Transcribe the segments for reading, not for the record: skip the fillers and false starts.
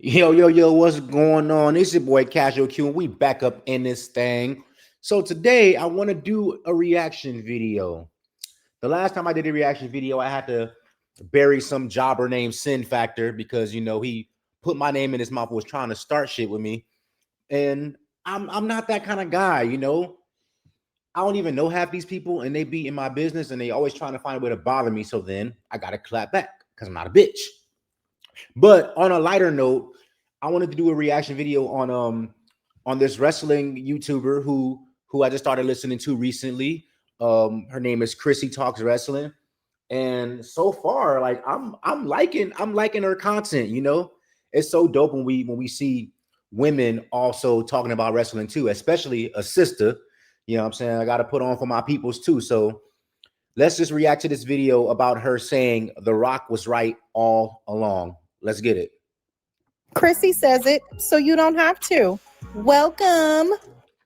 Yo, what's going on? It's your boy Casual Q, and we back up in this thing. So today I want to do a reaction video. The last time I did a reaction video, I had to bury some jobber named Sin Factor because he put my name in his mouth, was trying to start shit with me. And I'm not that kind of guy. I don't even know half these people, and they be in my business and they always trying to find a way to bother me. So then I gotta clap back because I'm not a bitch. But on a lighter note, I wanted to do a reaction video on this wrestling YouTuber who I just started listening to recently. Her name is Chrissy Talks Wrestling, and so far, like I'm liking her content. It's so dope when we see women also talking about wrestling too, especially a sister. You know what I'm saying? I got to put on for my peoples too. So let's just react to this video about her saying The Rock was right all along. Let's get it. Chrissy says it, so you don't have to. Welcome.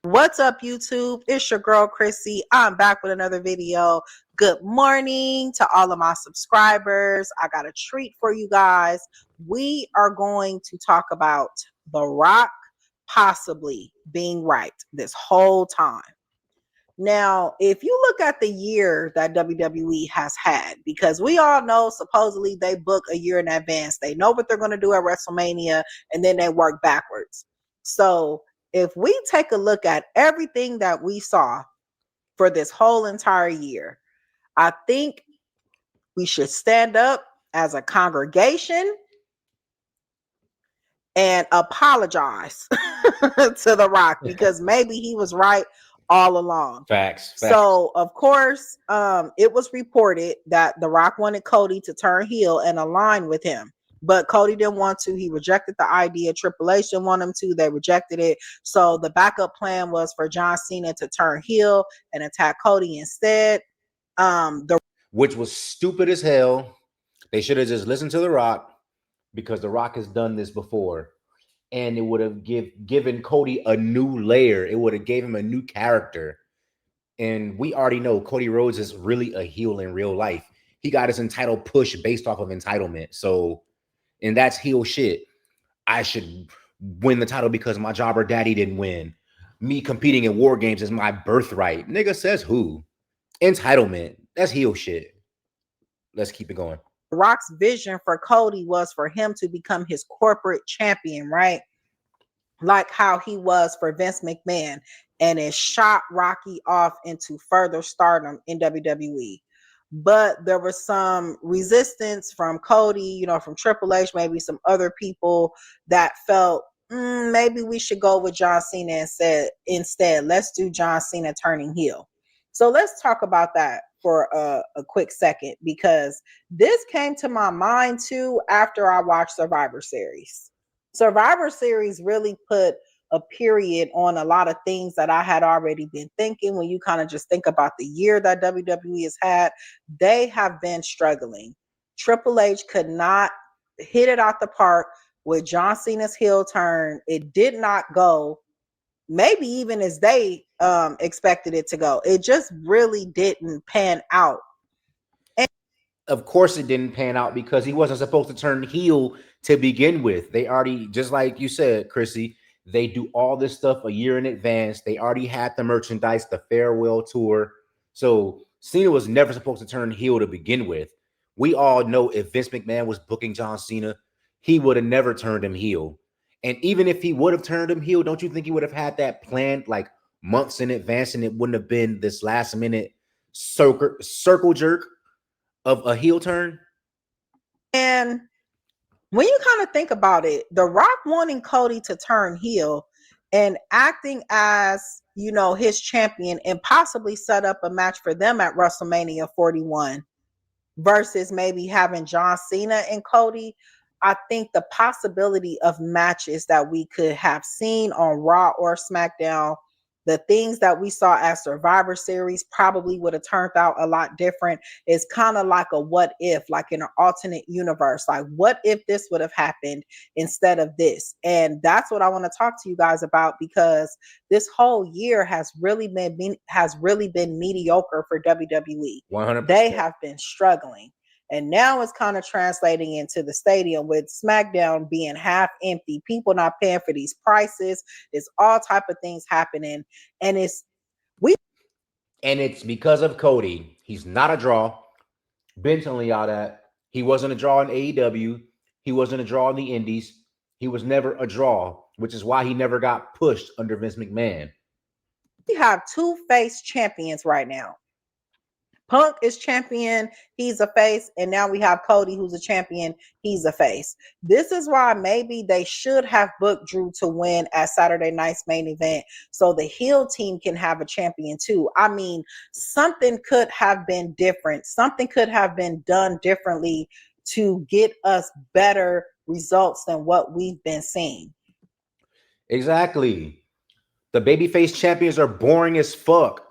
What's up, YouTube? It's your girl, Chrissy. I'm back with another video. Good morning to all of my subscribers. I got a treat for you guys. We are going to talk about The Rock possibly being right this whole time. Now, if you look at the year that WWE has had, because we all know supposedly they book a year in advance, they know what they're going to do at WrestleMania, and then they work backwards. So if we take a look at everything that we saw for this whole entire year, I think we should stand up as a congregation and apologize to The Rock because maybe he was right all along. Facts. So of course, it was reported that The Rock wanted Cody to turn heel and align with him, but Cody didn't want to. He rejected the idea. Triple H didn't want him to. They rejected it. So the backup plan was for John Cena to turn heel and attack Cody instead. Which was stupid as hell. They should have just listened to The Rock because The Rock has done this before. And it would have given Cody a new layer. It would have gave him a new character. And we already know Cody Rhodes is really a heel in real life. He got his entitled push based off of entitlement. So, and that's heel shit. I should win the title because my jobber daddy didn't win. Me competing in war games is my birthright. Nigga says who? Entitlement. That's heel shit. Let's keep it going. Rock's vision for Cody was for him to become his corporate champion, right? Like how he was for Vince McMahon, and it shot Rocky off into further stardom in WWE. But there was some resistance from Cody, from Triple H, maybe some other people that felt maybe we should go with John Cena instead. Let's do John Cena turning heel. So let's talk about that for a quick second, because this came to my mind too after I watched Survivor Series. Survivor Series really put a period on a lot of things that I had already been thinking. When you kind of just think about the year that WWE has had, they have been struggling. Triple H could not hit it out the park with John Cena's heel turn. It did not go maybe even as they expected it to go. It just really didn't pan out. Of course it didn't pan out because he wasn't supposed to turn heel to begin with. They already, just like you said, Chrissy, they do all this stuff a year in advance. They already had the merchandise, the farewell tour. So Cena was never supposed to turn heel to begin with. We all know if Vince McMahon was booking John Cena, he would have never turned him heel. And even if he would have turned him heel, don't you think he would have had that planned like months in advance, and it wouldn't have been this last minute circle jerk of a heel turn? And when you kind of think about it, The Rock wanting Cody to turn heel and acting as, his champion and possibly set up a match for them at WrestleMania 41 versus maybe having John Cena and Cody, I think the possibility of matches that we could have seen on Raw or SmackDown, the things that we saw at Survivor Series probably would have turned out a lot different. It's kind of like a what if, like in an alternate universe. Like, what if this would have happened instead of this? And that's what I want to talk to you guys about, because this whole year has really been mediocre for WWE. 100%. They have been struggling. And now it's kind of translating into the stadium with SmackDown being half empty, people not paying for these prices. There's all type of things happening. And it's because of Cody. He's not a draw. Been telling y'all that. He wasn't a draw in AEW. He wasn't a draw in the Indies. He was never a draw, which is why he never got pushed under Vince McMahon. we have two face champions right now. Punk is champion, he's a face, and now we have Cody who's a champion, he's a face. This is why maybe they should have booked Drew to win at Saturday night's main event so the heel team can have a champion too. I mean, something could have been different. Something could have been done differently to get us better results than what we've been seeing. Exactly. The babyface champions are boring as fuck.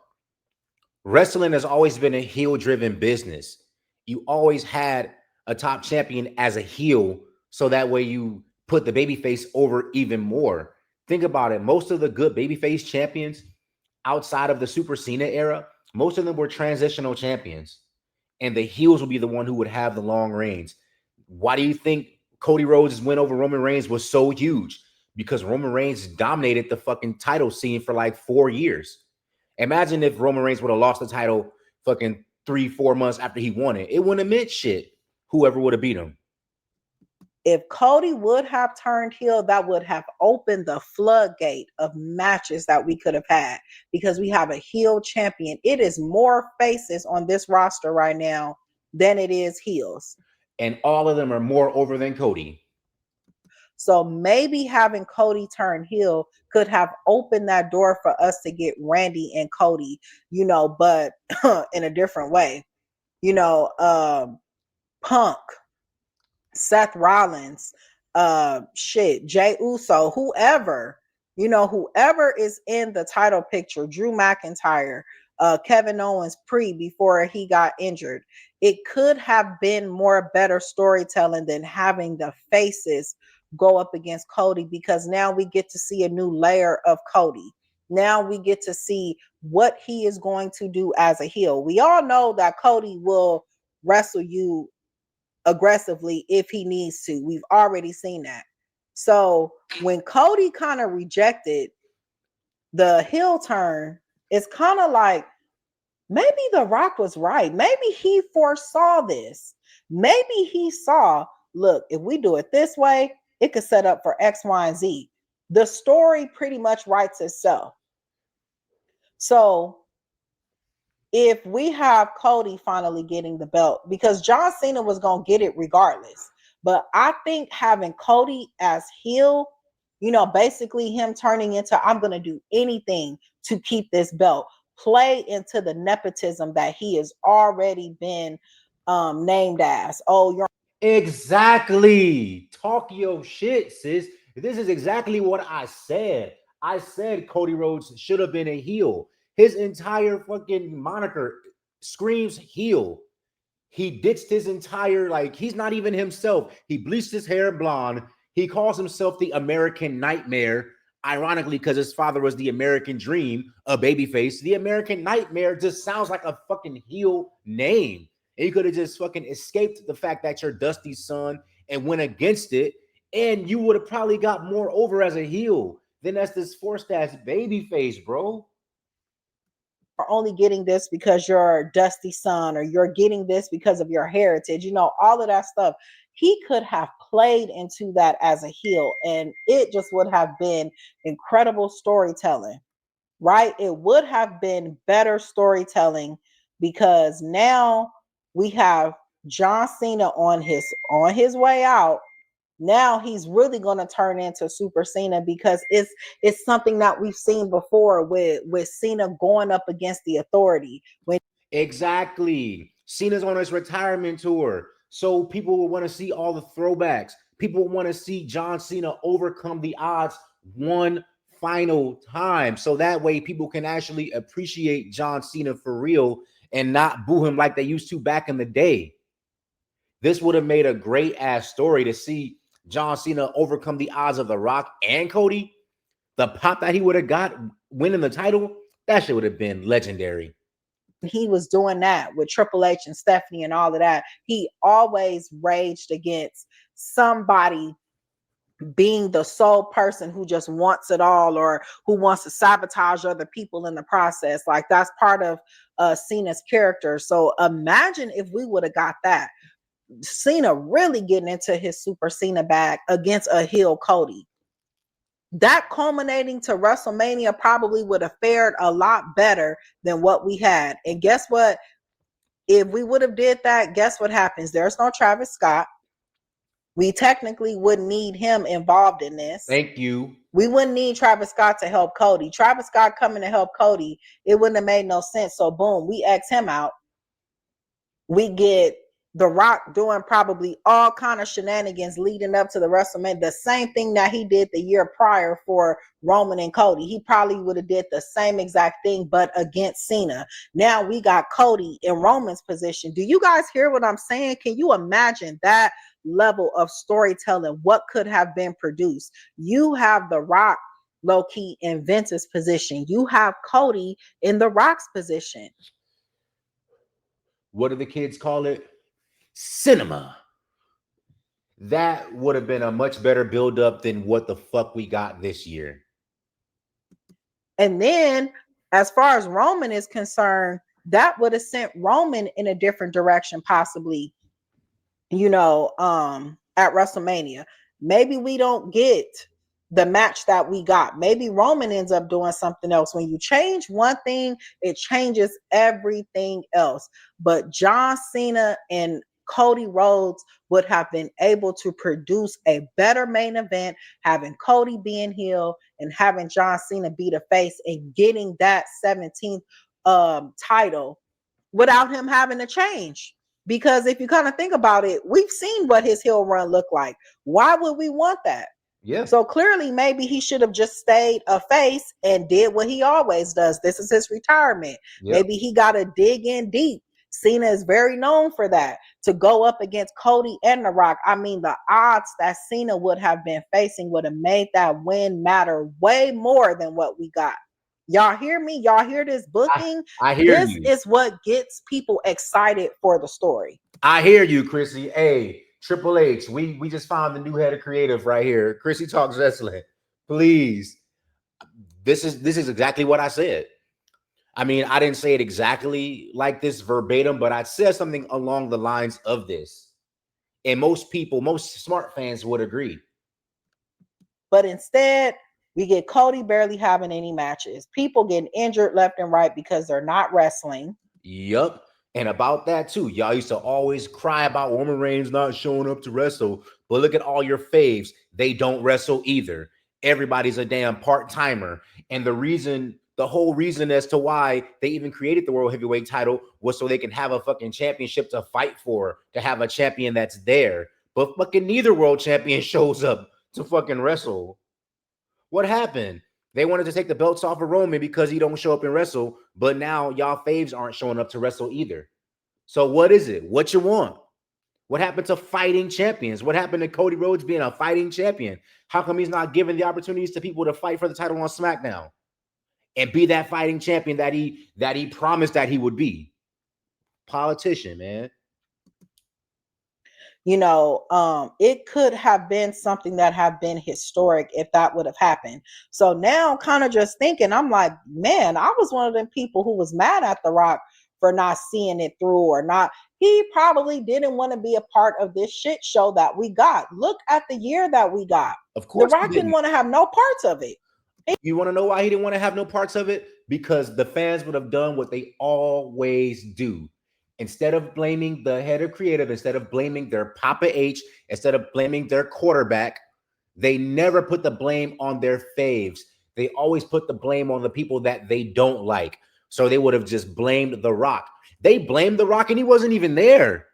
Wrestling has always been a heel-driven business. You always had a top champion as a heel, so that way you put the babyface over even more. Think about it. Most of the good babyface champions outside of the Super Cena era, most of them were transitional champions. And the heels will be the one who would have the long reigns. Why do you think Cody Rhodes' win over Roman Reigns was so huge? Because Roman Reigns dominated the fucking title scene for like 4 years. Imagine if Roman Reigns would have lost the title fucking 3-4 months after he won it. It wouldn't have meant shit. Whoever would have beat him. If Cody would have turned heel, that would have opened the floodgate of matches that we could have had because we have a heel champion. It is more faces on this roster right now than it is heels. And all of them are more over than Cody. So maybe having Cody turn heel could have opened that door for us to get Randy and Cody, but in a different way. Punk, Seth Rollins, Jey Uso, whoever is in the title picture, Drew McIntyre, Kevin Owens before he got injured. It could have been more better storytelling than having the faces go up against Cody, because now we get to see a new layer of Cody. Now we get to see what he is going to do as a heel. We all know that Cody will wrestle you aggressively if he needs to. We've already seen that. So when Cody kind of rejected the heel turn, it's kind of like maybe The Rock was right. Maybe he foresaw this. Maybe he saw, look, if we do it this way, it could set up for X, Y, and Z. The story pretty much writes itself. So if we have Cody finally getting the belt, because John Cena was going to get it regardless. But I think having Cody as heel, basically him turning into, I'm going to do anything to keep this belt, play into the nepotism that he has already been named as. Oh, you're Exactly. Talk your shit, sis. This is exactly what I said. I said Cody Rhodes should have been a heel. His entire fucking moniker screams heel. He ditched his entire, he's not even himself. He bleached his hair blonde. He calls himself the American Nightmare, ironically, because his father was the American Dream, a babyface. The American Nightmare just sounds like a fucking heel name. And you could have just fucking escaped the fact that you're Dusty's son and went against it, and you would have probably got more over as a heel than as this forced ass baby face, bro. only getting this because you're Dusty's son, or you're getting this because of your heritage, all of that stuff. He could have played into that as a heel, and it just would have been incredible storytelling, right? It would have been better storytelling, because now we have John Cena on his way out. Now he's really going to turn into Super Cena, because it's something that we've seen before with Cena going up against the Authority. Exactly. Cena's on his retirement tour, so people will want to see all the throwbacks. People want to see John Cena overcome the odds one final time, so that way people can actually appreciate John Cena for real and not boo him like they used to back in the day. This would have made a great ass story to see John Cena overcome the odds of The Rock and Cody. The pop that he would have got winning the title, that shit would have been legendary. he was doing that with Triple H and Stephanie and all of that, he always raged against somebody being the sole person who just wants it all or who wants to sabotage other people in the process. Like that's part of Cena's character. So imagine if we would have got that. Cena really getting into his Super Cena bag against a heel Cody. That culminating to WrestleMania probably would have fared a lot better than what we had. And guess what? If we would have did that, guess what happens? There's no Travis Scott. We technically wouldn't need him involved in this. Thank you. We wouldn't need Travis Scott to help Cody. Travis Scott coming to help Cody, it wouldn't have made no sense. So boom, we X him out. We get The Rock doing probably all kind of shenanigans leading up to the WrestleMania. The same thing that he did the year prior for Roman and Cody. He probably would have did the same exact thing, but against Cena. Now we got Cody in Roman's position. Do you guys hear what I'm saying? Can you imagine that level of storytelling? What could have been produced? You have The Rock low-key in Vince's position. You have Cody in The Rock's position. What do the kids call it? Cinema. That would have been a much better build-up than what the fuck we got this year. And then, as far as Roman is concerned, that would have sent Roman in a different direction, possibly, you know, at WrestleMania. Maybe we don't get the match that we got. Maybe Roman ends up doing something else. When you change one thing, it changes everything else. But John Cena and Cody Rhodes would have been able to produce a better main event, having Cody being heel and having John Cena be the face and getting that 17th title without him having to change. Because if you kind of think about it, we've seen what his heel run looked like. Why would we want that? Yeah. So clearly, maybe he should have just stayed a face and did what he always does. This is his retirement. Yep. Maybe he got to dig in deep. Cena is very known for that, to go up against Cody and The Rock. I mean, the odds that Cena would have been facing would have made that win matter way more than what we got. Y'all hear me? Y'all hear this booking? I hear this you. is what gets people excited for the story. I hear you, Chrissy. Hey, Triple H, we just found the new head of creative right here. Chrissy Talks Wrestling. Please. This is exactly what I said. I mean, I didn't say it exactly like this verbatim, but I said something along the lines of this. And most people, most smart fans would agree. But instead, we get Cody barely having any matches. People getting injured left and right because they're not wrestling. Yup. And about that too, y'all used to always cry about Roman Reigns not showing up to wrestle. But look at all your faves. They don't wrestle either. Everybody's a damn part-timer. And the whole reason as to why they even created the World Heavyweight title was so they can have a fucking championship to fight for, to have a champion that's there. But fucking neither world champion shows up to fucking wrestle. What happened? They wanted to take the belts off of Roman because he don't show up and wrestle, but now y'all faves aren't showing up to wrestle either. So what is it? What you want? What happened to fighting champions? What happened to Cody Rhodes being a fighting champion? How come he's not giving the opportunities to people to fight for the title on SmackDown and be that fighting champion that he promised that he would be? Politician, man. You know, it could have been something that have been historic if that would have happened. So now kind of just thinking, I'm like, man, I was one of them people who was mad at The Rock for not seeing it through or not. He probably didn't want to be a part of this shit show that we got. Look at the year that we got. Of course, The Rock didn't want to have no parts of it. You want to know why he didn't want to have no parts of it? Because the fans would have done what they always do. Instead of blaming the head of creative, instead of blaming their Papa H, instead of blaming their quarterback, they never put the blame on their faves. They always put the blame on the people that they don't like. So they would have just blamed The Rock. They blamed The Rock and he wasn't even there.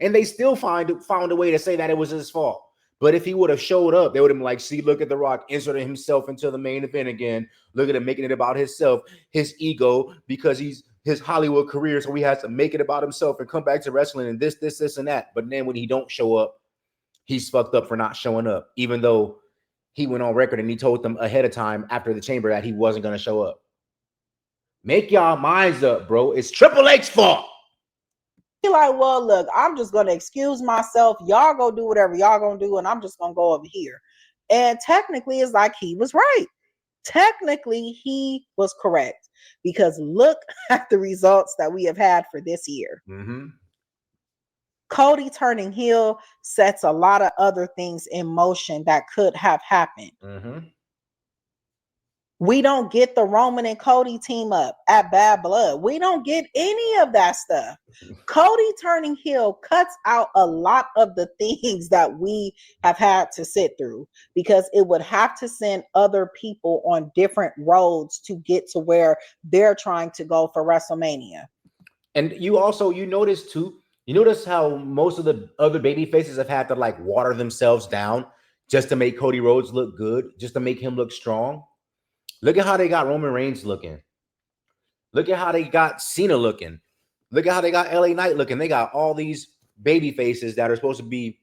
And they still found a way to say that it was his fault. But if he would have showed up, they would have been like, see, look at The Rock inserting himself into the main event again. Look at him making it about himself, his ego, because he's his Hollywood career. So he has to make it about himself and come back to wrestling and this, and that. But then when he don't show up, he's fucked up for not showing up, even though he went on record and he told them ahead of time after the chamber that he wasn't going to show up. Make y'all minds up, bro. It's Triple H's fault. He like, well, look, I'm just gonna excuse myself. Y'all go do whatever y'all gonna do, and I'm just gonna go over here. And technically, it's like he was right. Technically, he was correct because look at the results that we have had for this year. Mm-hmm. Cody turning heel sets a lot of other things in motion that could have happened. Mm-hmm. We don't get the Roman and Cody team up at Bad Blood. We don't get any of that stuff. Cody turning heel cuts out a lot of the things that we have had to sit through because it would have to send other people on different roads to get to where they're trying to go for WrestleMania. And you notice how most of the other baby faces have had to like water themselves down just to make Cody Rhodes look good, just to make him look strong. Look at how they got Roman Reigns looking. Look at how they got Cena looking. Look at how they got LA Knight looking. They got all these baby faces that are supposed to be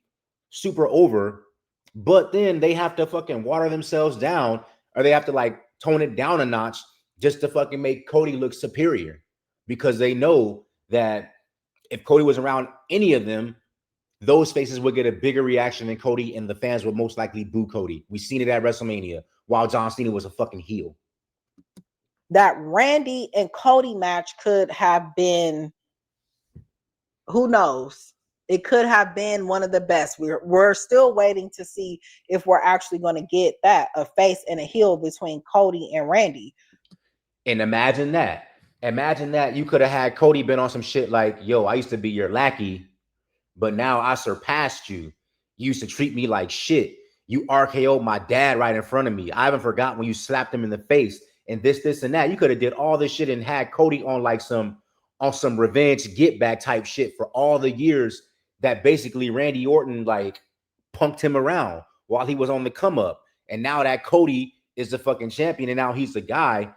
super over, but then they have to fucking water themselves down, or they have to like tone it down a notch just to fucking make Cody look superior, because they know that if Cody was around any of them, those faces would get a bigger reaction than Cody, and the fans would most likely boo Cody. We've seen it at WrestleMania while John Cena was a fucking heel. That Randy and Cody match could have been, who knows? It could have been one of the best. We're still waiting to see if we're actually going to get that, a face and a heel between Cody and Randy. And imagine that. Imagine that you could have had Cody been on some shit like, yo, I used to be your lackey, but now I surpassed you. You used to treat me like shit. You RKO'd my dad right in front of me. I haven't forgotten when you slapped him in the face and this, and that. You could have did all this shit and had Cody on like some revenge get back type shit for all the years that basically Randy Orton like punked him around while he was on the come up. And now that Cody is the fucking champion and now he's the guy,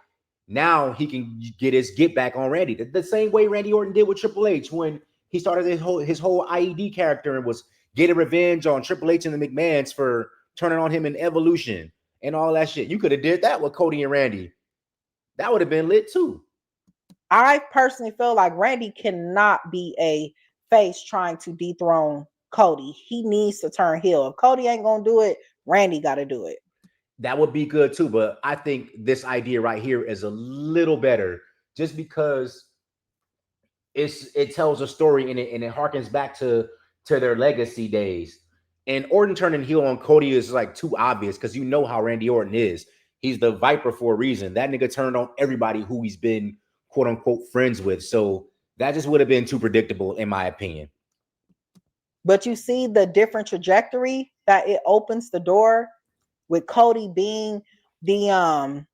now he can get his get back on Randy. The same way Randy Orton did with Triple H when he started his whole IED character and was getting revenge on Triple H and the McMahons for turning on him in Evolution and all that shit. You could have did that with Cody and Randy. That would have been lit too. I personally feel like Randy cannot be a face trying to dethrone Cody. He needs to turn heel. If Cody ain't gonna do it, Randy got to do it. That would be good too, but I think this idea right here is a little better just because it tells a story and it harkens back to their legacy days. And Orton turning heel on Cody is like too obvious because you know how Randy Orton is. He's the Viper for a reason. That nigga turned on everybody who he's been quote unquote friends with. So that just would have been too predictable in my opinion. But you see the different trajectory that it opens the door with Cody being the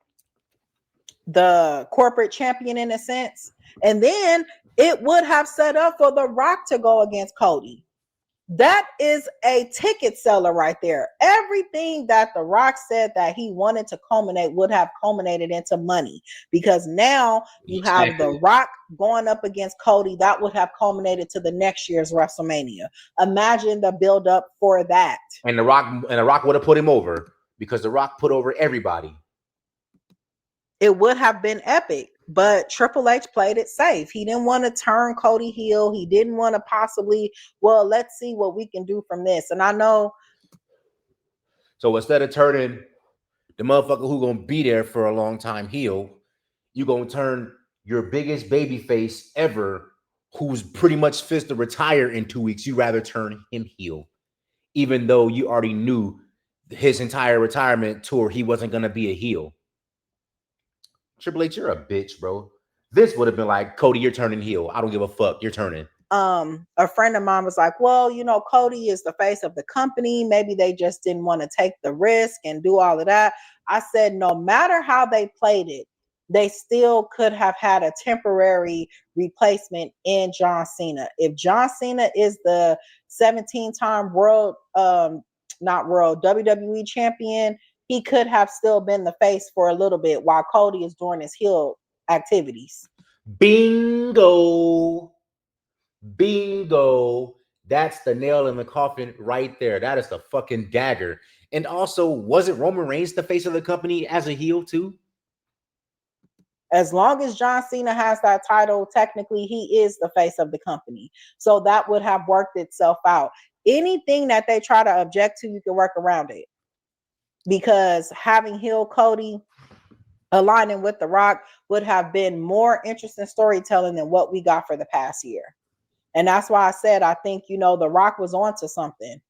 corporate champion in a sense. And then it would have set up for The Rock to go against Cody. That is a ticket seller right there. Everything that The Rock said that he wanted to culminate would have culminated into money, because now you have The Rock going up against Cody. That would have culminated to the next year's WrestleMania. Imagine the build up for that. And The Rock would have put him over because The Rock put over everybody. It would have been epic, but Triple H played it safe. He didn't want to turn Cody heel. He didn't want to possibly, well, let's see what we can do from this. And I know. So instead of turning the motherfucker who gonna be there for a long time heel, you gonna turn your biggest baby face ever, who's pretty much fixed to retire in 2 weeks. You rather turn him heel, even though you already knew his entire retirement tour he wasn't gonna be a heel. Triple H, you're a bitch, bro. This would have been like, Cody, you're turning heel. I don't give a fuck. You're turning. A friend of mine was like, well, Cody is the face of the company. Maybe they just didn't want to take the risk and do all of that. I said, no matter how they played it, they still could have had a temporary replacement in John Cena. If John Cena is the 17-time WWE champion, he could have still been the face for a little bit while Cody is doing his heel activities. Bingo. That's the nail in the coffin right there. That is the fucking dagger. And also, wasn't Roman Reigns the face of the company as a heel too? As long as John Cena has that title, technically he is the face of the company. So that would have worked itself out. Anything that they try to object to, you can work around it. Because having heel Cody aligning with The Rock would have been more interesting storytelling than what we got for the past year. And that's why I said I think, The Rock was onto something.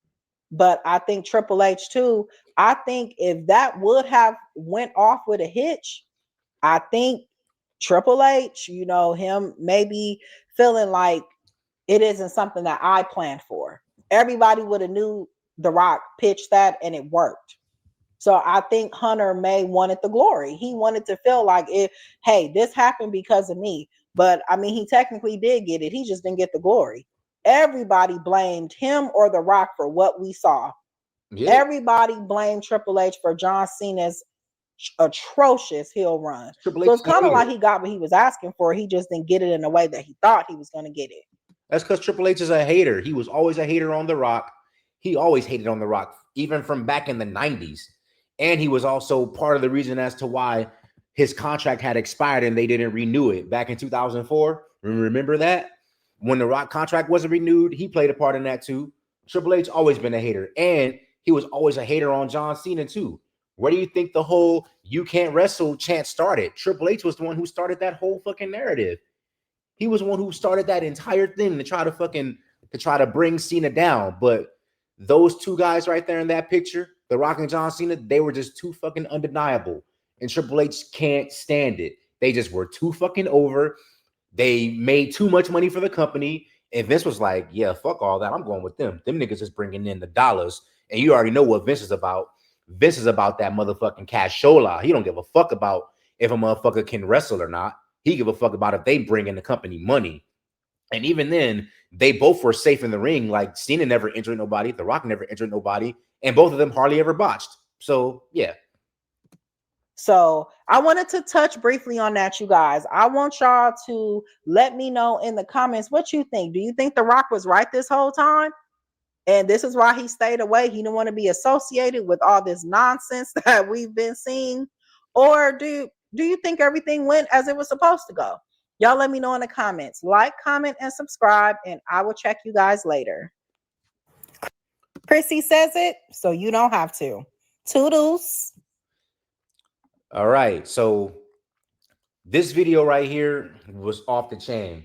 But I think Triple H too, I think if that would have went off with a hitch, I think Triple H, him maybe feeling like it isn't something that I planned for. Everybody would have knew The Rock pitched that and it worked. So I think Hunter May wanted the glory. He wanted to feel like hey, this happened because of me. But I mean, he technically did get it. He just didn't get the glory. Everybody blamed him or The Rock for what we saw. Yeah. Everybody blamed Triple H for John Cena's atrocious heel run. So it's kind of like he got what he was asking for. He just didn't get it in the way that he thought he was going to get it. That's because Triple H is a hater. He was always a hater on The Rock. He always hated on The Rock, even from back in the 90s. And he was also part of the reason as to why his contract had expired and they didn't renew it back in 2004. Remember that? When The Rock contract wasn't renewed, he played a part in that too. Triple H always been a hater. And he was always a hater on John Cena too. Where do you think the whole "you can't wrestle" chant started? Triple H was the one who started that whole fucking narrative. He was the one who started that entire thing to try to bring Cena down. But those two guys right there in that picture, The Rock and John Cena, they were just too fucking undeniable. And Triple H can't stand it. They just were too fucking over. They made too much money for the company. And Vince was like, yeah, fuck all that. I'm going with them. Them niggas is bringing in the dollars. And you already know what Vince is about. Vince is about that motherfucking cashola. He don't give a fuck about if a motherfucker can wrestle or not. He give a fuck about if they bring in the company money. And even then, they both were safe in the ring. Like Cena never injured nobody. The Rock never injured nobody. And both of them hardly ever botched. So, yeah. So I wanted to touch briefly on that, you guys. I want y'all to let me know in the comments what you think. Do you think The Rock was right this whole time? And this is why he stayed away. He didn't want to be associated with all this nonsense that we've been seeing. Or do you think everything went as it was supposed to go? Y'all let me know in the comments. Like, comment, and subscribe, and I will check you guys later. Chrissy says it, so you don't have to. Toodles. All right. So this video right here was off the chain.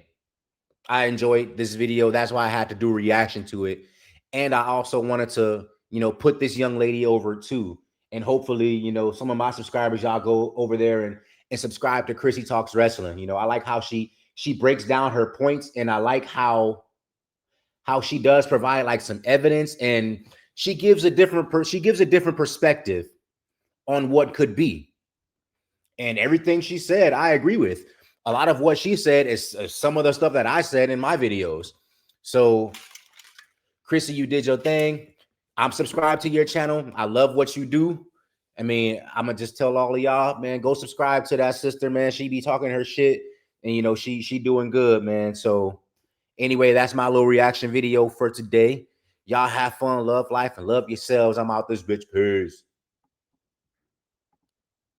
I enjoyed this video. That's why I had to do a reaction to it. And I also wanted to, put this young lady over too. And hopefully, some of my subscribers, y'all go over there and subscribe to Chrissy Talks Wrestling. I like how she breaks down her points, and I like how she does provide like some evidence, and she gives a different perspective on what could be. And everything she said, I agree with. A lot of what she said is some of the stuff that I said in my videos. So, Chrissy, you did your thing. I'm subscribed to your channel. I love what you do. I mean, I'm gonna just tell all of y'all, man, go subscribe to that sister, man. She be talking her shit, and she doing good, man. So anyway, that's my little reaction video for today. Y'all have fun, love life, and love yourselves. I'm out this bitch. Peace.